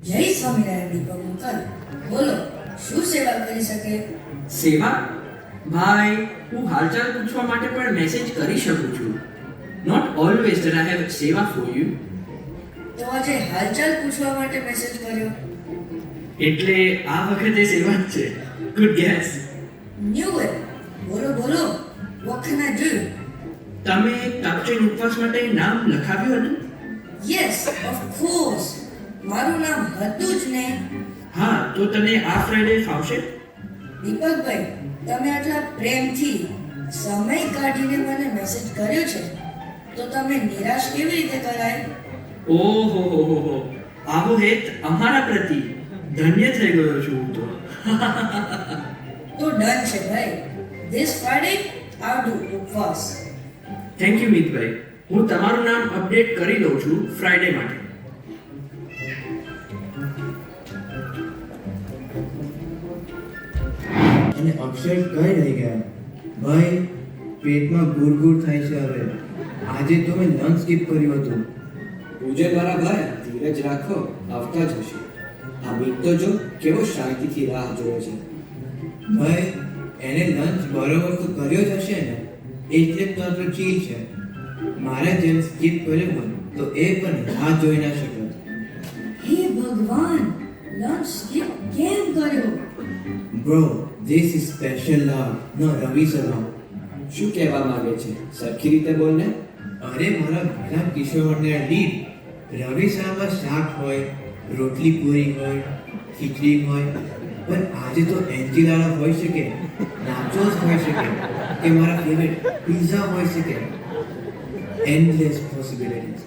જય સ્વામિનારાયણ દીપક અંકલ, બોલો શું સેવા કરી શકે? સેવા? ભાઈ, હું હાલચાલ પૂછવા માટે પણ મેસેજ કરી શકું છું. Not always that I have સેવા ફોર યુ. તો આજે હાલચાલ પૂછવા માટે મેસેજ કર્યો. એટલે આ વખતે સેવા જ છે. Good gas. New way. બોલો બોલો, what can I do? તમે કાપચીન ઉપવાસ માટે નામ લખાવ્યું હતું? Yes, of course. મારું નામ હતું જ ને. હા, તો તને આ ફ્રાઈડે ફાવશે? દીપકભાઈ, તમે આટલા પ્રેમથી સમય કાઢીને મને મેસેજ કર્યો છે, તો તમે નિરાશ કેવી રીતે કરાય? ઓહો હો હો હો, આવો હેત અમારા પ્રતિ. ધન્ય થઈ ગયો છું હું તો. તો ડન છે ભાઈ. This Friday I'll do ઉપવાસ. થેન્ક યુ મિતભાઈ. હું તમારું નામ અપડેટ કરી દઉં છું ફ્રાઈડે માટે. અને અક્ષય કઈ રહી ગયા ભાઈ, પેટમાં ગુડગુડ થાય છે હવે. આજે તો મેં લંચ સ્કીપ કર્યું હતું. પૂજન વાળા ભાઈ, ધીરજ રાખો, આવતા જ હશે. આ મીત તો જો કેવો શાંતિથી રાહ જોવે છે. ભાઈ, એને લંચ બરોબર તો કર્યો જ હશે ને, એટલે જ તો આટલો ચીલ છે. મારે જેમ સ્કીપ કર્યો હોય તો એ પણ રાહ જોઈ ના શકત. હે ભગવાન, લંચ સ્કીપ કેમ કર્યો? બ્રો, ધીસ ઇઝ સ્પેશિયલ લવ, નો રવિ શર્મા. શું કહેવા માંગે છે? સરખી રીતે બોલને. અરે મારા ઘણા કિશોરને લીડ રવિ શર્મા શાક હોય, રોટલી પૂરી હોય, ખીચડી હોય, પણ આજે તો એન્ચિલાડા હોઈ શકે, નાચોસ હોઈ શકે, કે મારા ફેવરેટ પિઝા હોઈ શકે. Endless possibilities.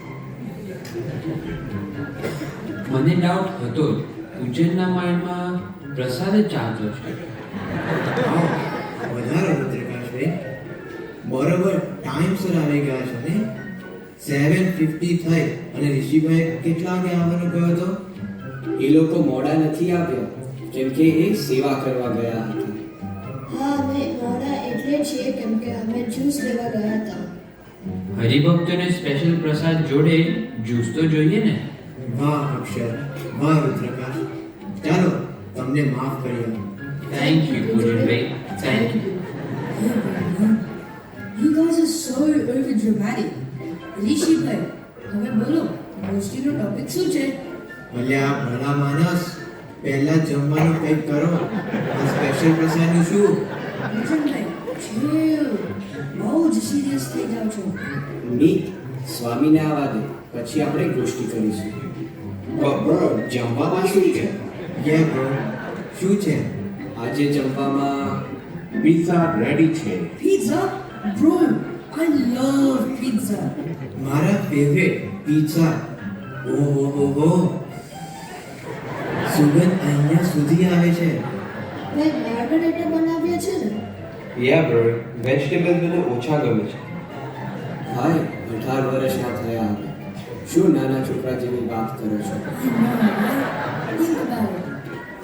મને ડાઉટ હતો જ. પૂજનના માઇન્ડમાં પ્રસાદ જ ચાલતો છે. વધારો રુદ્રકાશભાઈ, બરોબર ટાઈમસર આવી ગયા છો ને. 7:50 થઈ અને ઋષિભાઈ કેટલા વાગે આવવાનું કહ્યો હતો? એ લોકો મોડા નથી આવ્યા, કેમ કે એ સેવા કરવા ગયા હતા. હા, અમે મોડા એટલે છીએ કેમ કે અમે જ્યુસ લેવા ગયા હતા. હરિભક્તોને સ્પેશિયલ પ્રસાદ જોડે જ્યુસ તો જોઈએ ને. વાહ અક્ષર, વાહ રુદ્રકાશ. ચાલો, તમને માફ કર્યા. થેન્ક યુ પૂજનભાઈ, thank you. You guys are so over dramatic. ઋષિભાઈ, હવે બોલો, ગોષ્ઠીનો ટોપિક શું છે? અલ્યા ભલા માણસ, પહેલા જમવાનું કંઈક કરો. આ સ્પેશિયલ પ્રસાદનું શું? ભૂષણભાઈ, chill. બહુ જ સિરિયસ થઈ જાવ છો. મીત, સ્વામીને આવવા દે, પછી આપણે ગોષ્ઠી કરીશું. બરો, જમવામાં શું છે? યે બ્રો, શું છે? આજે જમવામાં પિઝા રેડી છે. Pizza? Bro, I love pizza. મારા ફેવરેટ પિઝા. ઓહો હો હો, સુગંધ અહીંયા સુધી આવે છે. મેં માર્ગરેટા બનાવ્યા છે ને. યા બ્રો, વેજીટેબલ મને ઓછા ગમે છે. ભાઈ 18 વર્ષના થયા હવે. શું નાના છોકરા જેવી વાત કરો છો? I know, right? Think about it.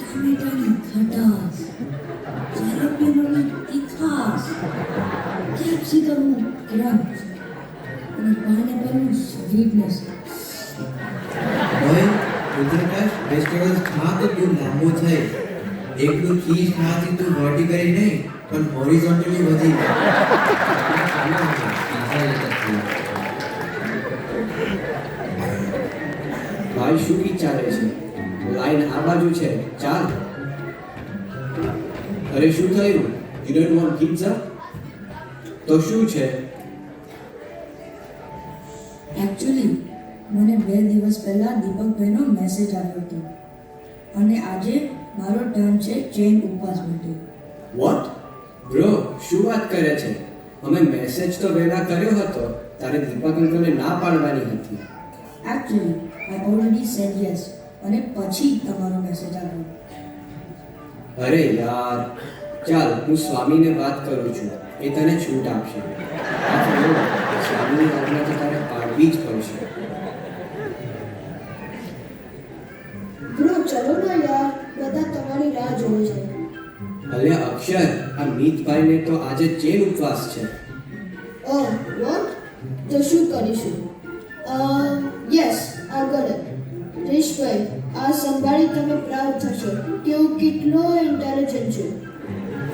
ટમેટાની ખટાશ, જલેબીની તીખાશ, કેપ્સિકમનું ક્રંચ અને પાઇનેપલનું સ્વીટનેસ. ભાઈ, રુદ્રકાશ, વેજીટેબલ્સ ખા તો તું લાંબો થઈ. એકલું ચીઝ ખાવાથી તું વર્ટિકલી નહીં પણ હોરિઝોન્ટલી વધી જાય. પીઝા લેતા થયું. ભાઈ શું વિચારે છે? લાઈન આ બાજુ છે, ચાલ. અરે શું થયું? You don't want pizza? તો શું છે? એકચ્યુઅલી મને 2 દિવસ પહેલા દીપકભાઈનો મેસેજ આવ્યો હતો અને આજે મારો ટર્ન છે ચેન ઉપવાસ માટે. વોટ? બ્રો, શું વાત કરે છે? અમે મેસેજ તો વહેલા કર્યો હતો, તારે દીપક અંકલને ના પાડવાની હતી. Actually I already said yes અને પછી તમારો મેસેજ આવ્યો. અરે યાર, ચાલ હું સ્વામીને વાત કરું છું, એ તને છૂટ આપશે. સ્વામીની આજ્ઞા તો તારે પાડવી જ પડશે. બ્રો, ચલો ને યાર, બધા તમારી રાહ જોવે છે. અલે અક્ષર, આ મીતભાઈને તો આજે ચેન ઉપવાસ છે. ઓહ, વોટ? તો શું કરીશું? Yes, I got it. રિશભાઈ, આ સંભાળી તમે પ્રાઉડ થશો કે હું કેટલો ઇન્ટેલિજન્ટ છું.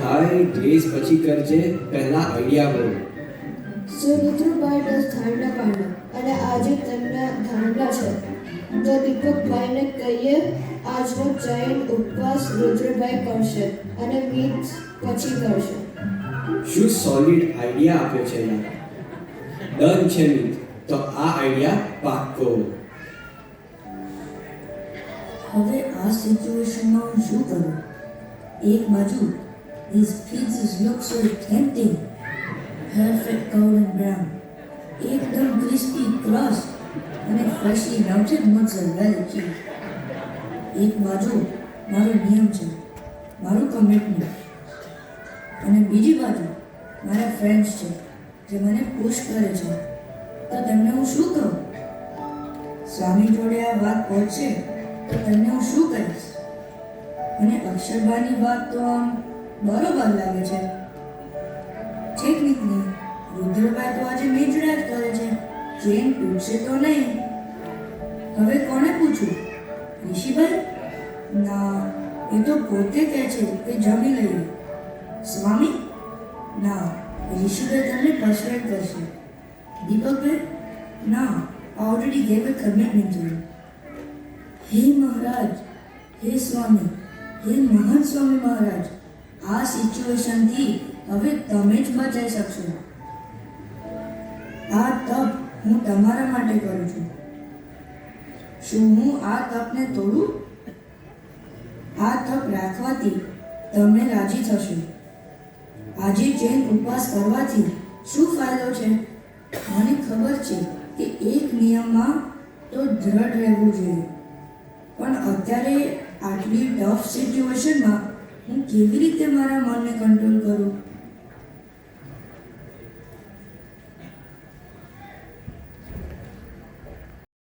ભાઈ ડેઝ પછી કરજે, પહેલા આઈડિયા બોલ. સો રુદ્રભાઈ દસ ધારણા પાડ્યા અને આજે તેમના ધારણા છે. તો દીપકભાઈને કહીએ આજનો જૈન ઉપવાસ રુદ્રભાઈ કરશે અને મીત પછી કરશે. શું સોલિડ આઈડિયા આપ્યો છે યાર. ડન છે મિત, તો આ આઈડિયા પાક્કો. હવે આ સિચ્યુએશનમાં હું શું કરું? એક બાજુ these pizzas look so tempting, perfect golden brown, એકદમ crispy crust અને freshly melted mozzarella cheese. એક બાજુ મારો નિયમ છે, મારું કમિટમેન્ટ, અને બીજી બાજુ મારા ફ્રેન્ડ્સ છે જે મને પુશ કરે છે. તો તેમને હું શું કહું? સ્વામી જોડે આ વાત પહોંચશે તો તેમને હું શું કહીશ? અને અક્ષરબાની વાત તો આમ બરોબર લાગે છે. ટેકનિકલી રુદ્રભાઈ તો આજે મેજડા જ કરે છે, ચેન તૂટશે તો નહીં. હવે કોને પૂછું? ઋષિભાઈ? ના, એ તો પોતે કહે છે કે જમી લઈએ. સ્વામી? ના, ઋષિભાઈ તમને પર્સ્યુએડ કરશે. દીપકભાઈ? ના, already gave a commitment to you. હે મહારાજ, હે સ્વામી, હે મહાન સ્વામી મહારાજ, આ સિચ્યુએશનથી હવે તમે જ બચાઈ શકશો. આ તપ હું તમારા માટે કરું છું. શું હું આ તપને તોડું? આ તપ રાખવાથી તમે રાજી થશો. આજે જૈન ઉપવાસ કરવાથી શું ફાયદો છે? મને ખબર છે કે એક નિયમમાં તો દ્રઢ રહેવું જોઈએ, પણ અત્યારે આટલી ટફ સિચ્યુએશનમાં હું કેવી રીતે મારા મનને કંટ્રોલ કરું?